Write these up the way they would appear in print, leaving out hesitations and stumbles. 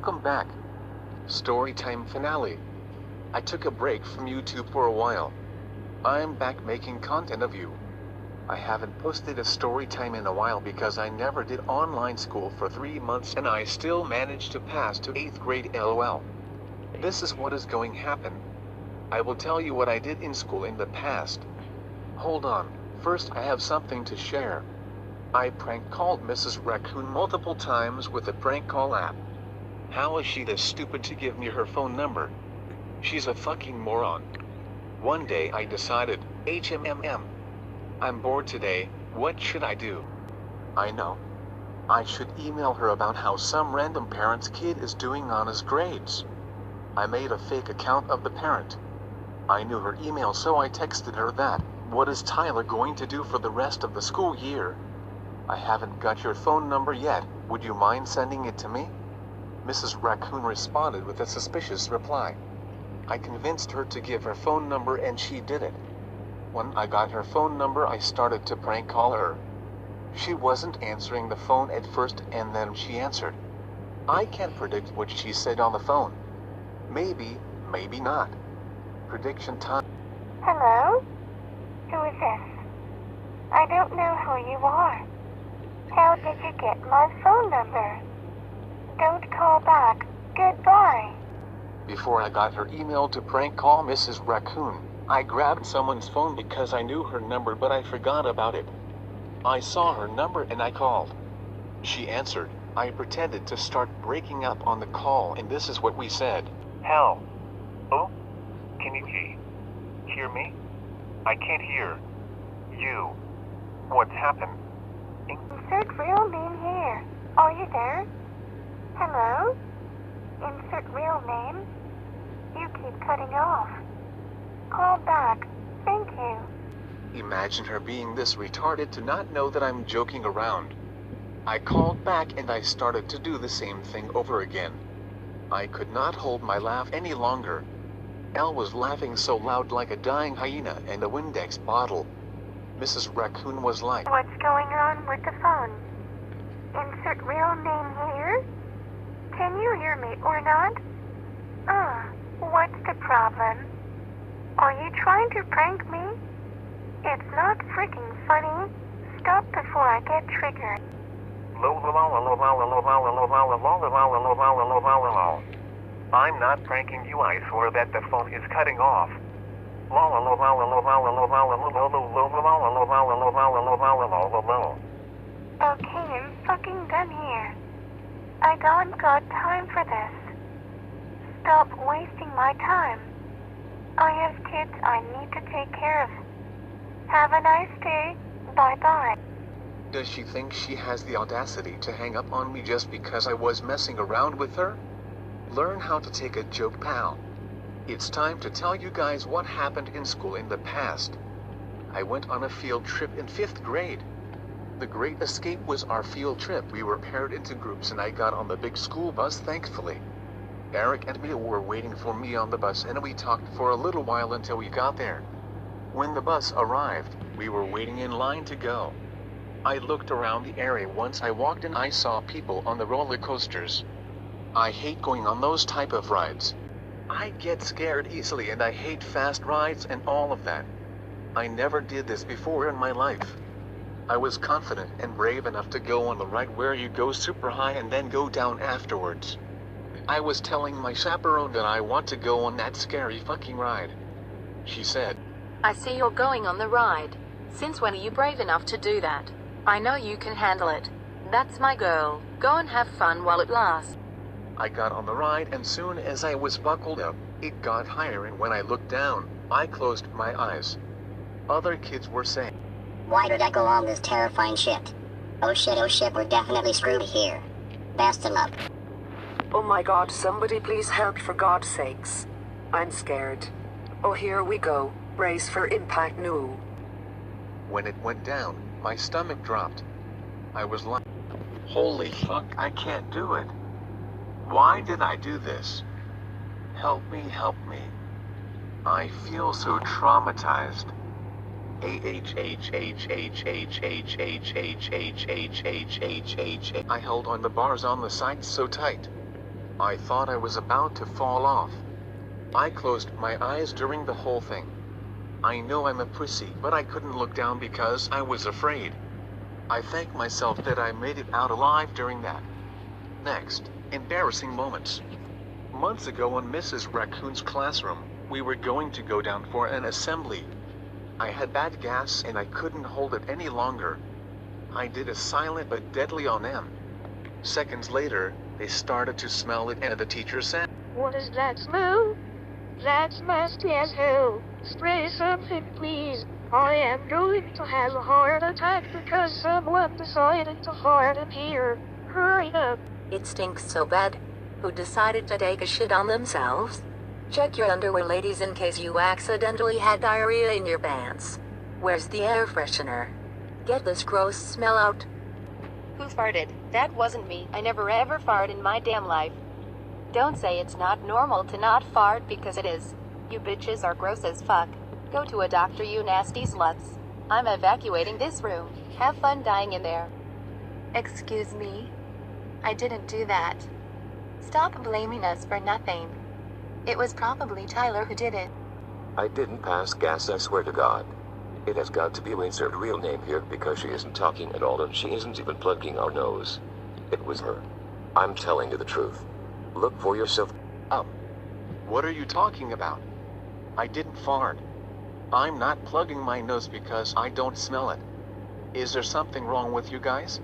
Welcome back. Storytime finale. I took a break from YouTube for a while. I'm back making content of you. I haven't posted a storytime in a while because I never did online school for 3 months and I still managed to pass to 8th grade LOL. This is what is going to happen. I will tell you what I did in school in the past. Hold on, first I have something to share. I prank called Mrs. Raccoon multiple times with the prank call app. How is she this stupid to give me her phone number? She's a fucking moron. One day I decided, I'm bored today, what should I do? I know. I should email her about how some random parent's kid is doing on his grades. I made a fake account of the parent. I knew her email, so I texted her that, what is Tyler going to do for the rest of the school year? I haven't got your phone number yet, would you mind sending it to me? Mrs. Raccoon responded with a suspicious reply. I convinced her to give her phone number and she did it. When I got her phone number, I started to prank call her. She wasn't answering the phone at first and then she answered. I can't predict what she said on the phone. Maybe, maybe not. Prediction time. Hello? Who is this? I don't know who you are. How did you get my phone number? Don't call back. Goodbye. Before I got her email to prank call Mrs. Raccoon, I grabbed someone's phone because I knew her number but I forgot about it. I saw her number and I called. She answered. I pretended to start breaking up on the call and this is what we said. Hell. Oh? Can you hear me? I can't hear you. What's happened? Insert real name here. Are you there? Hello? Insert real name. You keep cutting off. Call back. Thank you. Imagine her being this retarded to not know that I'm joking around. I called back and I started to do the same thing over again. I could not hold my laugh any longer. Elle was laughing so loud like a dying hyena and a Windex bottle. Mrs. Raccoon was like, What's going on with the phone? Insert real name here? Can you hear me or not? What's the problem? Are you trying to prank me? It's not freaking funny. Stop before I get triggered. I'm not pranking you, I swear that the phone is cutting off. Okay, I'm fucking done here. I don't got time for this. Stop wasting my time. I have kids I need to take care of. Have a nice day. Bye-bye. Does she think she has the audacity to hang up on me just because I was messing around with her? Learn how to take a joke, pal. It's time to tell you guys what happened in school in the past. I went on a field trip in 5th grade. The Great Escape was our field trip. We were paired into groups and I got on the big school bus, thankfully. Eric and Mia were waiting for me on the bus and we talked for a little while until we got there. When the bus arrived, we were waiting in line to go. I looked around the area. Once I walked in, I saw people on the roller coasters. I hate going on those type of rides. I get scared easily and I hate fast rides and all of that. I never did this before in my life. I was confident and brave enough to go on the ride where you go super high and then go down afterwards. I was telling my chaperone that I want to go on that scary fucking ride. She said, I see you're going on the ride. Since when are you brave enough to do that? I know you can handle it. That's my girl. Go and have fun while it lasts. I got on the ride and soon as I was buckled up, it got higher and when I looked down, I closed my eyes. Other kids were saying, Why did I go on this terrifying shit? Oh shit, we're definitely screwed here. Best of luck. Oh my god, somebody please help for God's sakes. I'm scared. Oh, here we go. Brace for impact, no. When it went down, my stomach dropped. I was like, holy fuck, I can't do it. Why did I do this? Help me, help me. I feel so traumatized. I held on the bars on the side so tight. I thought I was about to fall off. I closed my eyes during the whole thing. I know I'm a pussy, but I couldn't look down because I was afraid. I thank myself that I made it out alive during that. Next, embarrassing moments. Months ago in Mrs. Raccoon's classroom, we were going to go down for an assembly. I had bad gas and I couldn't hold it any longer. I did a silent but deadly on them. Seconds later, they started to smell it and the teacher said, "What is that smell? That's nasty as hell. Spray something, please. I am going to have a heart attack because someone decided to fart in here. Hurry up." It stinks so bad. Who decided to take a shit on themselves? Check your underwear, ladies, in case you accidentally had diarrhea in your pants. Where's the air freshener? Get this gross smell out. Who farted? That wasn't me. I never ever farted in my damn life. Don't say it's not normal to not fart because it is. You bitches are gross as fuck. Go to a doctor, you nasty sluts. I'm evacuating this room. Have fun dying in there. Excuse me? I didn't do that. Stop blaming us for nothing. It was probably Tyler who did it. I didn't pass gas, I swear to God. It has got to be insert real name here because she isn't talking at all and she isn't even plugging our nose. It was her. I'm telling you the truth. Look for yourself. What are you talking about? I didn't fart. I'm not plugging my nose because I don't smell it. Is there something wrong with you guys?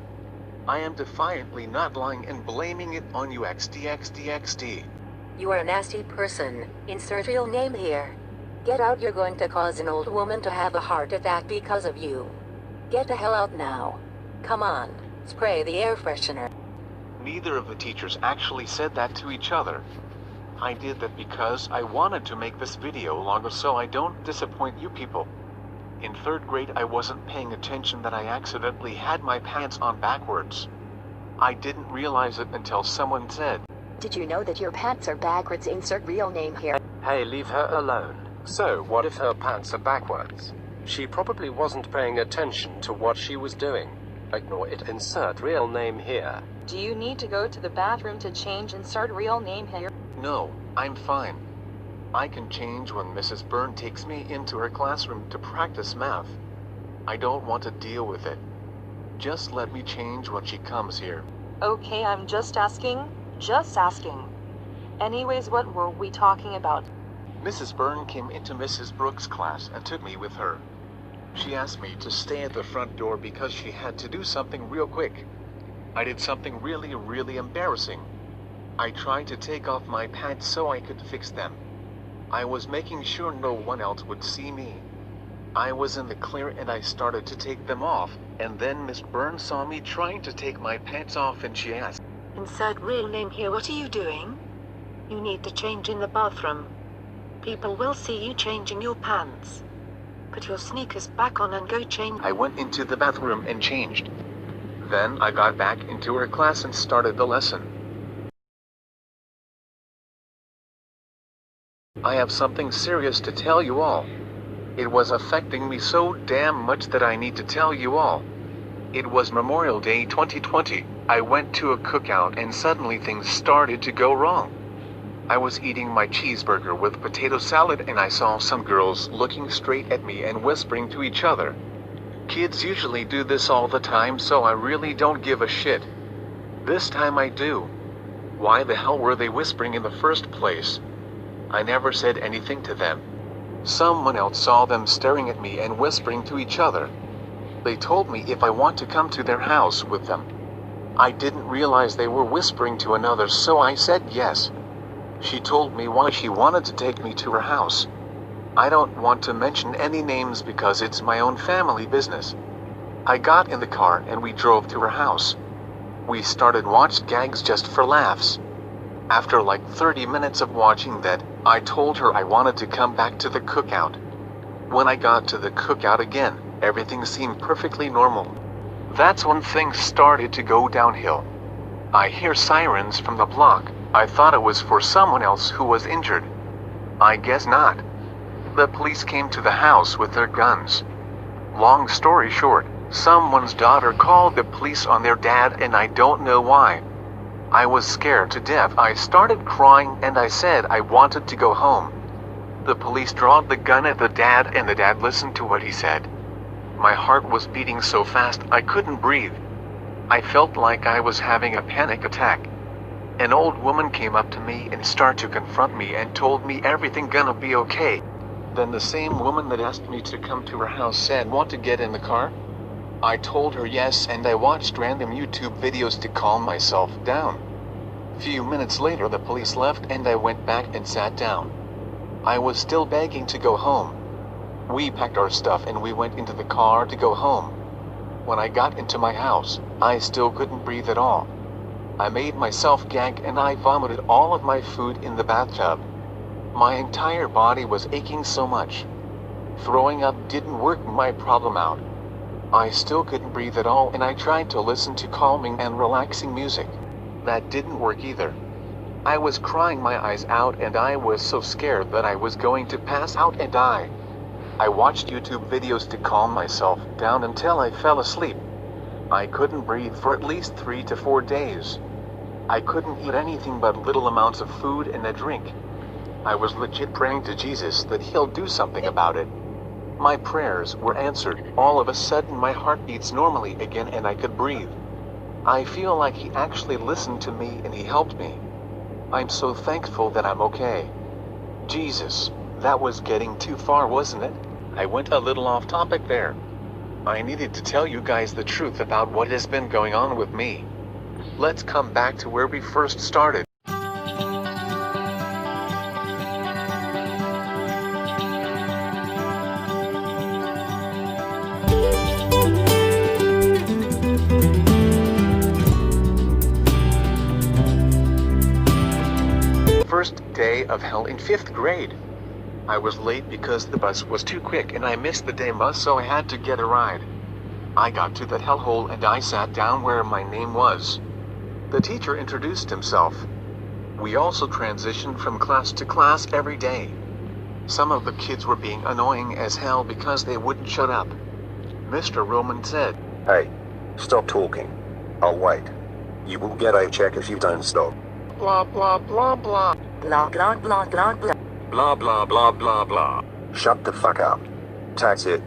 I am defiantly not lying and blaming it on you XDXDXD. You are a nasty person. Insert real name here. Get out, you're going to cause an old woman to have a heart attack because of you. Get the hell out now. Come on, spray the air freshener. Neither of the teachers actually said that to each other. I did that because I wanted to make this video longer so I don't disappoint you people. In 3rd grade I wasn't paying attention that I accidentally had my pants on backwards. I didn't realize it until someone said, "Did you know that your pants are backwards? Insert real name here." Hey, leave her alone. So, what if her pants are backwards? She probably wasn't paying attention to what she was doing. Ignore it. Insert real name here. Do you need to go to the bathroom to change? Insert real name here. "No, I'm fine. I can change when Mrs. Byrne takes me into her classroom to practice math. I don't want to deal with it. Just let me change when she comes here." Okay, I'm just asking. Just asking. Anyways, what were we talking about? Mrs. Byrne came into Mrs. Brooks' class and took me with her. She asked me to stay at the front door because she had to do something real quick. I did something really embarrassing. I tried to take off my pants so I could fix them. I was making sure no one else would see me. I was in the clear and I started to take them off, and then Miss Byrne saw me trying to take my pants off and she asked, Insert real name here. What are you doing? You need to change in the bathroom. People will see you changing your pants. Put your sneakers back on and go change. I went into the bathroom and changed. Then I got back into her class and started the lesson. I have something serious to tell you all. It was affecting me so damn much that I need to tell you all. It was Memorial Day 2020. I went to a cookout and suddenly things started to go wrong. I was eating my cheeseburger with potato salad and I saw some girls looking straight at me and whispering to each other. Kids usually do this all the time, so I really don't give a shit. This time I do. Why the hell were they whispering in the first place? I never said anything to them. Someone else saw them staring at me and whispering to each other. They told me if I want to come to their house with them. I didn't realize they were whispering to another, so I said yes. She told me why she wanted to take me to her house. I don't want to mention any names because it's my own family business. I got in the car and we drove to her house. We started watching gags just for laughs. After like 30 minutes of watching that, I told her I wanted to come back to the cookout. When I got to the cookout again, everything seemed perfectly normal. That's when things started to go downhill. I hear sirens from the block. I thought it was for someone else who was injured. I guess not. The police came to the house with their guns. Long story short, someone's daughter called the police on their dad and I don't know why. I was scared to death. I started crying and I said I wanted to go home. The police drawed the gun at the dad and the dad listened to what he said. My heart was beating so fast I couldn't breathe. I felt like I was having a panic attack. An old woman came up to me and started to confront me and told me everything gonna be okay. Then the same woman that asked me to come to her house said, "Want to get in the car?" I told her yes, and I watched random YouTube videos to calm myself down. Few minutes later the police left and I went back and sat down. I was still begging to go home. We packed our stuff and we went into the car to go home. When I got into my house, I still couldn't breathe at all. I made myself gag and I vomited all of my food in the bathtub. My entire body was aching so much. Throwing up didn't work my problem out. I still couldn't breathe at all and I tried to listen to calming and relaxing music. That didn't work either. I was crying my eyes out and I was so scared that I was going to pass out and die. I watched YouTube videos to calm myself down until I fell asleep. I couldn't breathe for at least 3 to 4 days. I couldn't eat anything but little amounts of food and a drink. I was legit praying to Jesus that he'll do something about it. My prayers were answered. All of a sudden my heart beats normally again and I could breathe. I feel like he actually listened to me and he helped me. I'm so thankful that I'm okay. Jesus, that was getting too far, wasn't it? I went a little off topic there. I needed to tell you guys the truth about what has been going on with me. Let's come back to where we first started. First day of hell in 5th grade. I was late because the bus was too quick and I missed the day bus, so I had to get a ride. I got to that hellhole and I sat down where my name was. The teacher introduced himself. We also transitioned from class to class every day. Some of the kids were being annoying as hell because they wouldn't shut up. Mr. Roman said, "Hey, stop talking. I'll wait. You will get a check if you don't stop." blah blah blah blah. Blah blah blah blah blah. Blah blah blah blah blah. Shut the fuck up. That's it.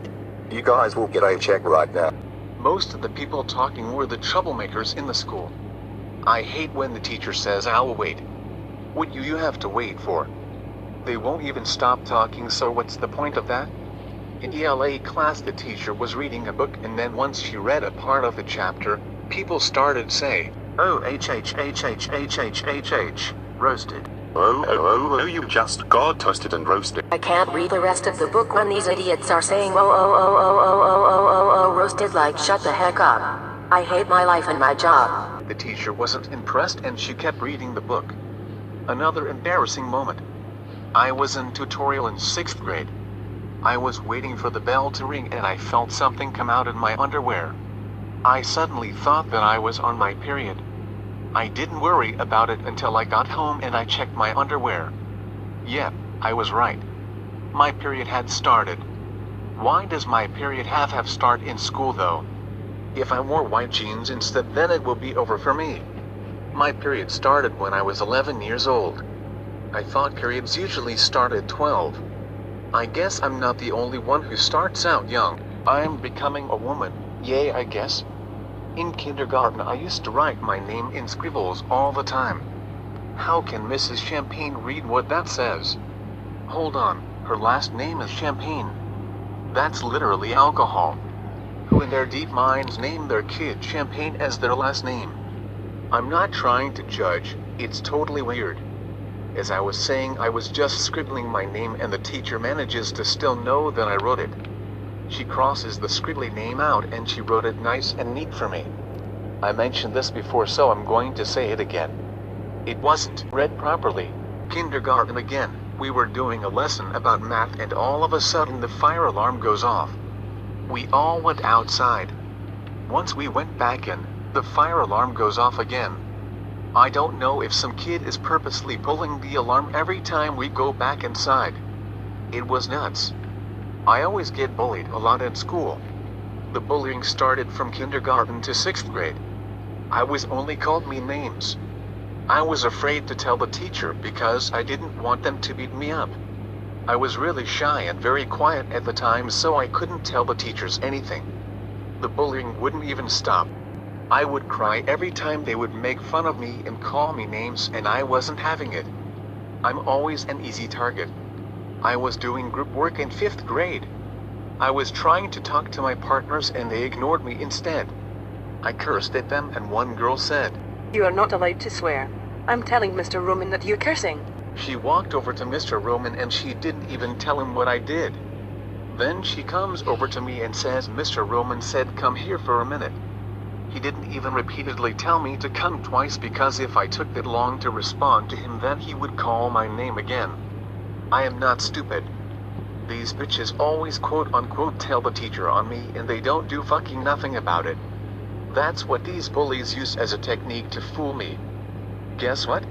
You guys will get a check right now. Most of the people talking were the troublemakers in the school. I hate when the teacher says, "I'll wait." What do you have to wait for? They won't even stop talking, so what's the point of that? In ELA class the teacher was reading a book and then once she read a part of the chapter, people started saying, "Oh roasted." Oh, you just got toasted and roasted. I can't read the rest of the book when these idiots are saying roasted, like shut the heck up. I hate my life and my job. The teacher wasn't impressed and she kept reading the book. Another embarrassing moment. I was in tutorial in 6th grade. I was waiting for the bell to ring and I felt something come out in my underwear. I suddenly thought that I was on my period. I didn't worry about it until I got home and I checked my underwear. Yep, I was right. My period had started. Why does my period have start in school though? If I wore white jeans instead, then it will be over for me. My period started when I was 11 years old. I thought periods usually start at 12. I guess I'm not the only one who starts out young. I'm becoming a woman, yay I guess. In kindergarten I used to write my name in scribbles all the time. How can Mrs. Champagne read what that says? Hold on, her last name is Champagne. That's literally alcohol. Who in their deep minds name their kid Champagne as their last name? I'm not trying to judge, it's totally weird. As I was saying, I was just scribbling my name and the teacher manages to still know that I wrote it. She crosses the scribbly name out and she wrote it nice and neat for me. I mentioned this before, so I'm going to say it again. It wasn't read properly. Kindergarten again, we were doing a lesson about math and all of a sudden the fire alarm goes off. We all went outside. Once we went back in, the fire alarm goes off again. I don't know if some kid is purposely pulling the alarm every time we go back inside. It was nuts. I always get bullied a lot in school. The bullying started from kindergarten to 6th grade. I was only called mean names. I was afraid to tell the teacher because I didn't want them to beat me up. I was really shy and very quiet at the time, so I couldn't tell the teachers anything. The bullying wouldn't even stop. I would cry every time they would make fun of me and call me names, and I wasn't having it. I'm always an easy target. I was doing group work in 5th grade. I was trying to talk to my partners and they ignored me instead. I cursed at them and one girl said, You are not allowed to swear. I'm telling Mr. Roman that you're cursing. She walked over to Mr. Roman and she didn't even tell him what I did. Then she comes over to me and says, Mr. Roman said come here for a minute. He didn't even repeatedly tell me to come twice, because if I took that long to respond to him then he would call my name again. I am not stupid. These bitches always quote unquote tell the teacher on me and they don't do fucking nothing about it. That's what these bullies use as a technique to fool me. Guess what?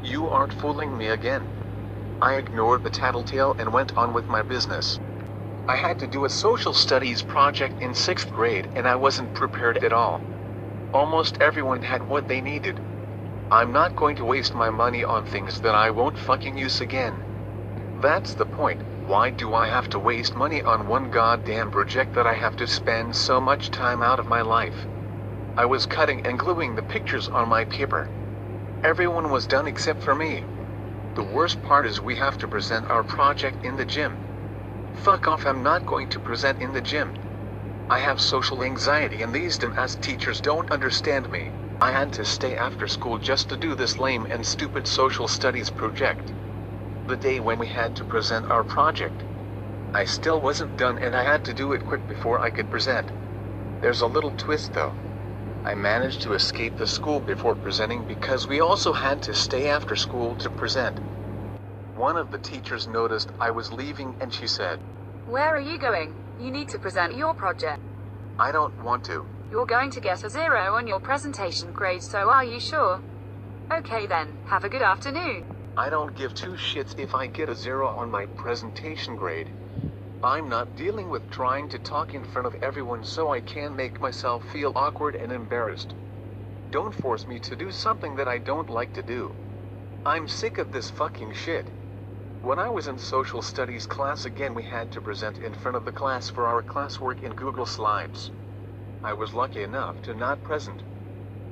You aren't fooling me again. I ignored the tattletale and went on with my business. I had to do a social studies project in 6th grade and I wasn't prepared at all. Almost everyone had what they needed. I'm not going to waste my money on things that I won't fucking use again. That's the point. Why do I have to waste money on one goddamn project that I have to spend so much time out of my life? I was cutting and gluing the pictures on my paper. Everyone was done except for me. The worst part is we have to present our project in the gym. Fuck off, I'm not going to present in the gym. I have social anxiety and these dumbass teachers don't understand me. I had to stay after school just to do this lame and stupid social studies project. The day when we had to present our project, I still wasn't done and I had to do it quick before I could present. There's a little twist though. I managed to escape the school before presenting because we also had to stay after school to present. One of the teachers noticed I was leaving and she said, Where are you going? You need to present your project. I don't want to. You're going to get a 0 on your presentation grade, so are you sure? Okay then, have a good afternoon. I don't give two shits if I get a 0 on my presentation grade. I'm not dealing with trying to talk in front of everyone so I can make myself feel awkward and embarrassed. Don't force me to do something that I don't like to do. I'm sick of this fucking shit. When I was in social studies class again, we had to present in front of the class for our classwork in Google Slides. I was lucky enough to not present.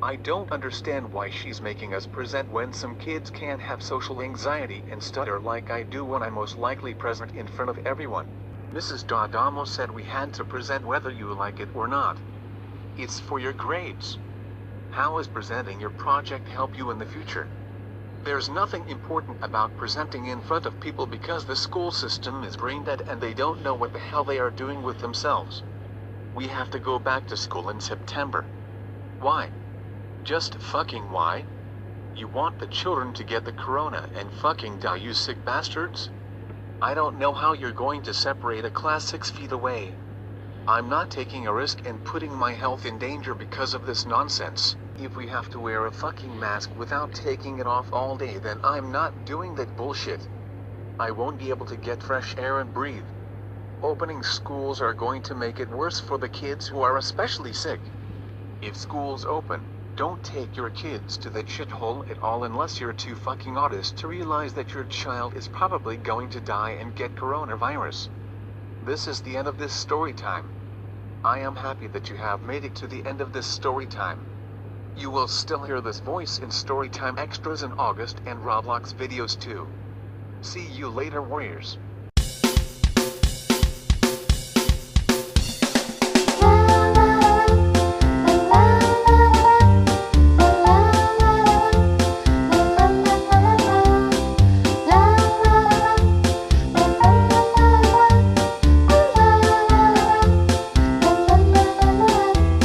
I don't understand why she's making us present when some kids can't have social anxiety and stutter like I do when I'm most likely present in front of everyone. Mrs. D'Adamo said we had to present whether you like it or not. It's for your grades. How does presenting your project help you in the future? There's nothing important about presenting in front of people because the school system is brain dead and they don't know what the hell they are doing with themselves. We have to go back to school in September. Why? Just fucking why? You want the children to get the corona and fucking die, you sick bastards? I don't know how you're going to separate a class 6 feet away. I'm not taking a risk and putting my health in danger because of this nonsense. If we have to wear a fucking mask without taking it off all day, then I'm not doing that bullshit. I won't be able to get fresh air and breathe. Opening schools are going to make it worse for the kids who are especially sick. If schools open, don't take your kids to that shithole at all unless you're too fucking autist to realize that your child is probably going to die and get coronavirus. This is the end of this story time. I am happy that you have made it to the end of this story time. You will still hear this voice in Storytime Extras in August and Roblox videos too. See you later, warriors.